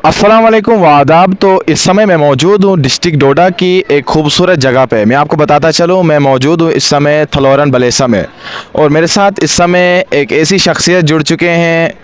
अस्सलाम वालेकुम वादाब। तो इस समय मैं मौजूद हूँ डिस्ट्रिक्ट डोडा की एक खूबसूरत जगह पे। मैं आपको बताता चलूँ, मैं मौजूद हूँ इस समय थलोरन बलेसा में, और मेरे साथ इस समय एक ऐसी शख्सियत जुड़ चुके हैं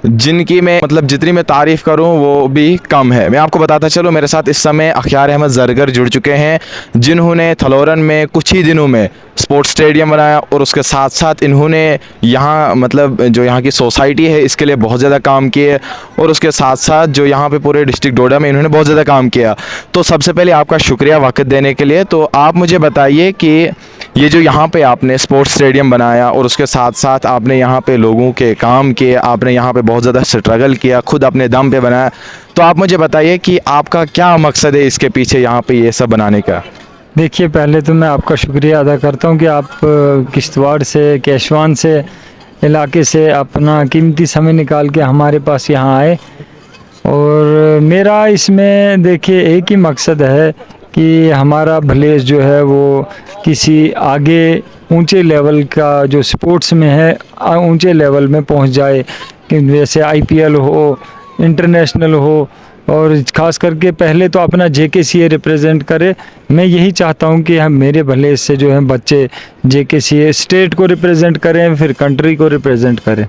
जिनकी मैं मतलब जितनी मैं तारीफ़ करूं वो भी कम है। मैं आपको बताता चलूं, मेरे साथ इस समय अख्यार अहमद ज़रगर जुड़ चुके हैं, जिन्होंने थलोरन में कुछ ही दिनों में स्पोर्ट्स स्टेडियम बनाया, और उसके साथ साथ इन्होंने यहाँ मतलब जो यहाँ की सोसाइटी है इसके लिए बहुत ज़्यादा काम किए, और उसके साथ साथ जो यहाँ पे पूरे डिस्ट्रिक्ट डोडा में इन्होंने बहुत ज़्यादा काम किया। तो सबसे पहले आपका शुक्रिया वक्त देने के लिए। तो आप मुझे बताइए कि ये जो यहाँ पे आपने स्पोर्ट्स स्टेडियम बनाया और उसके साथ साथ आपने यहाँ पे लोगों के काम किए, आपने यहाँ पे बहुत ज़्यादा स्ट्रगल किया, खुद अपने दम पे बनाया, तो आप मुझे बताइए कि आपका क्या मकसद है इसके पीछे यहाँ पे ये सब बनाने का। देखिए, पहले तो मैं आपका शुक्रिया अदा करता हूँ कि आप किश्तवाड़ से, केशवान से इलाके से अपना कीमती समय निकाल के हमारे पास यहाँ आए। और मेरा इसमें देखिए एक ही मकसद है कि हमारा भलेस जो है वो किसी आगे ऊंचे लेवल का जो स्पोर्ट्स में है ऊंचे लेवल में पहुंच जाए, कि जैसे आईपीएल हो, इंटरनेशनल हो, और ख़ास करके पहले तो अपना जेकेसीए रिप्रेजेंट करे। मैं यही चाहता हूं कि हम मेरे भले से जो है बच्चे जेकेसीए स्टेट को रिप्रेजेंट करें, फिर कंट्री को रिप्रेजेंट करें।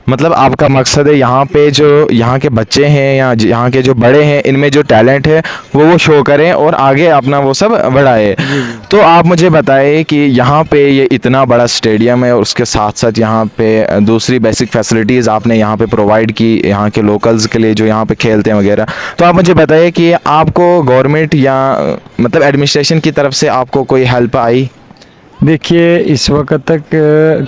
मतलब आपका मकसद है यहाँ पे जो यहाँ के बच्चे हैं या यहाँ के जो बड़े हैं, इनमें जो टैलेंट है वो शो करें और आगे अपना वो सब बढ़ाए। जी जी। तो आप मुझे बताइए कि यहाँ पे ये इतना बड़ा स्टेडियम है और उसके साथ साथ यहाँ पे दूसरी बेसिक फैसिलिटीज़ आपने यहाँ पे प्रोवाइड की यहाँ के लोकल्स के लिए जो यहाँ पे खेलते हैं वगैरह। तो आप मुझे बताइए कि आपको गवर्नमेंट या मतलब एडमिनिस्ट्रेशन की तरफ से आपको कोई हेल्प आई। देखिए, इस वक्त तक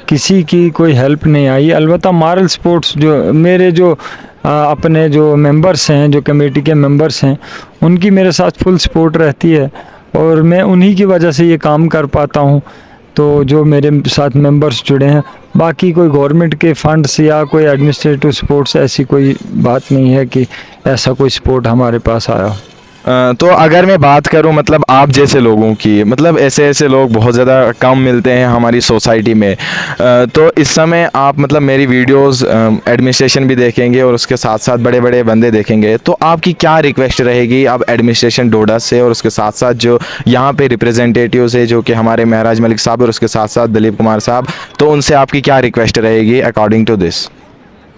किसी की कोई हेल्प नहीं आई। अलबत्ता मारल स्पोर्ट्स जो मेरे जो अपने जो मेंबर्स हैं, जो कमेटी के मेंबर्स हैं, उनकी मेरे साथ फुल सपोर्ट रहती है, और मैं उन्हीं की वजह से ये काम कर पाता हूँ। तो जो मेरे साथ मेंबर्स जुड़े हैं, बाकी कोई गवर्नमेंट के फंड्स या कोई एडमिनिस्ट्रेटिव सपोर्ट्स ऐसी कोई बात नहीं है कि ऐसा कोई सपोर्ट हमारे पास आया हो। तो अगर मैं बात करूं मतलब आप जैसे लोगों की, मतलब ऐसे ऐसे लोग बहुत ज़्यादा कम मिलते हैं हमारी सोसाइटी में। तो इस समय आप मतलब मेरी वीडियोस एडमिनिस्ट्रेशन भी देखेंगे और उसके साथ साथ बड़े बड़े बंदे देखेंगे, तो आपकी क्या रिक्वेस्ट रहेगी अब एडमिनिस्ट्रेशन डोडा से, और उसके साथ साथ जो यहाँ पे रिप्रेजेंटेटिव्स है जो कि हमारे महराज मलिक साहब और उसके साथ साथ दिलीप कुमार साहब, तो उनसे आपकी क्या रिक्वेस्ट रहेगी अकॉर्डिंग टू दिस।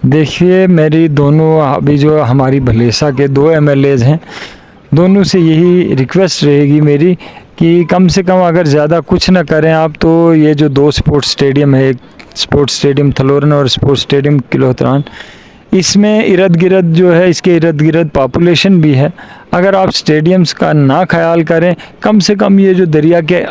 देखिए, मेरी दोनों अभी जो हमारी भलेसा के दो एमएलएज हैं, दोनों से यही रिक्वेस्ट रहेगी मेरी कि कम से कम अगर ज़्यादा कुछ ना करें आप, तो ये जो दो स्पोर्ट्स स्टेडियम है, एक स्पोर्ट्स स्टेडियम थलोरन और स्पोर्ट्स स्टेडियम किलोहतरान, इसमें इर्द गिर्द जो है, इसके इर्द गिर्द पॉपुलेशन भी है। अगर आप स्टेडियम्स का ना ख्याल करें, कम से कम ये जो दरिया के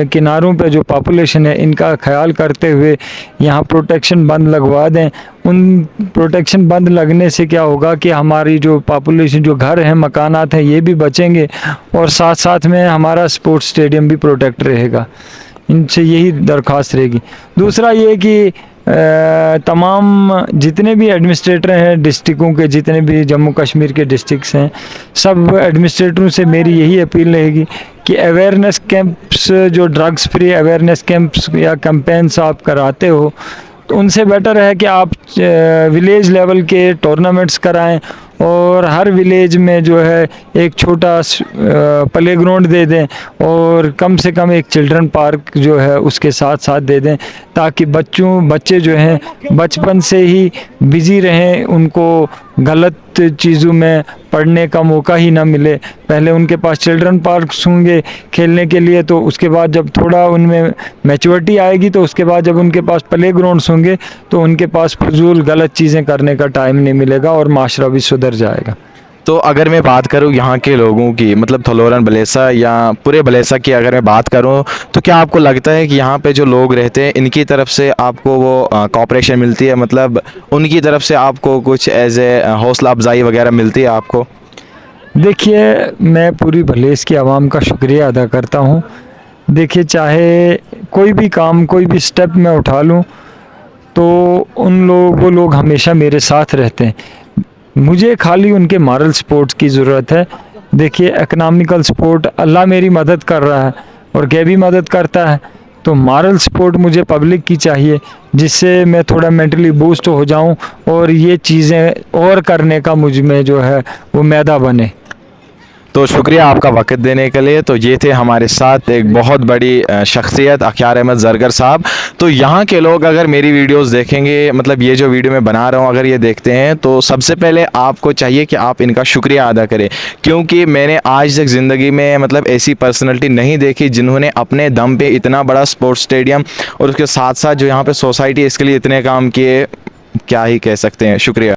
किनारों पे जो पॉपुलेशन है इनका ख्याल करते हुए यहाँ प्रोटेक्शन बंद लगवा दें। उन प्रोटेक्शन बंद लगने से क्या होगा कि हमारी जो पॉपुलेशन, जो घर हैं, मकानात हैं, ये भी बचेंगे, और साथ साथ में हमारा स्पोर्ट्स स्टेडियम भी प्रोटेक्ट रहेगा। इनसे यही दरख्वास्त रहेगी। दूसरा ये कि तमाम जितने भी एडमिनिस्ट्रेटर हैं डिस्ट्रिक्टों के, जितने भी जम्मू कश्मीर के डिस्ट्रिक्ट्स हैं, सब एडमिनिस्ट्रेटरों से मेरी यही अपील रहेगी कि अवेयरनेस कैंप्स, जो ड्रग्स फ्री अवेयरनेस कैंप्स या कैंपेन्स आप कराते हो, तो उनसे बेटर है कि आप विलेज लेवल के टूर्नामेंट्स कराएं, और हर विलेज में जो है एक छोटा प्ले ग्राउंड दे दें, और कम से कम एक चिल्ड्रन पार्क जो है उसके साथ साथ दे दें, ताकि बच्चे जो हैं बचपन से ही बिज़ी रहें, उनको गलत चीज़ों में पढ़ने का मौका ही ना मिले। पहले उनके पास चिल्ड्रन पार्क्स होंगे खेलने के लिए, तो उसके बाद जब थोड़ा उनमें मैच्योरिटी आएगी, तो उसके बाद जब उनके पास प्ले ग्राउंड्स होंगे, तो उनके पास फजूल गलत चीज़ें करने का टाइम नहीं मिलेगा और माशरा भी सुधर जाएगा। तो अगर मैं बात करूं यहाँ के लोगों की, मतलब थलोरन बलेसा या पूरे बलेसा की अगर मैं बात करूं, तो क्या आपको लगता है कि यहाँ पे जो लोग रहते हैं इनकी तरफ से आपको वो कॉपरेशन मिलती है, मतलब उनकी तरफ से आपको कुछ एज ए हौसला अफजाई वगैरह मिलती है आपको। देखिए, मैं पूरी भलेस की आवाम का शुक्रिया अदा करता हूँ। देखिए, चाहे कोई भी काम, कोई भी स्टेप मैं उठा लूँ, तो वो लोग हमेशा मेरे साथ रहते हैं। मुझे खाली उनके मॉरल सपोर्ट की ज़रूरत है। देखिए, इकनॉमिकल सपोर्ट अल्लाह मेरी मदद कर रहा है और क्या भी मदद करता है, तो मॉरल सपोर्ट मुझे पब्लिक की चाहिए, जिससे मैं थोड़ा मेंटली बूस्ट हो जाऊं और ये चीज़ें और करने का मुझ में जो है वो मैदा बने। तो शुक्रिया आपका वक्त देने के लिए। तो ये थे हमारे साथ एक बहुत बड़ी शख्सियत अख्यार अहमद ज़रगर साहब। तो यहाँ के लोग अगर मेरी वीडियोस देखेंगे, मतलब ये जो वीडियो मैं बना रहा हूँ अगर ये देखते हैं, तो सबसे पहले आपको चाहिए कि आप इनका शुक्रिया अदा करें, क्योंकि मैंने आज तक ज़िंदगी में मतलब ऐसी पर्सनैलिटी नहीं देखी जिन्होंने अपने दम पे इतना बड़ा स्पोर्ट्स स्टेडियम और उसके साथ साथ जो यहाँ पे सोसाइटी इसके लिए इतने काम किए, क्या ही कह सकते हैं। शुक्रिया।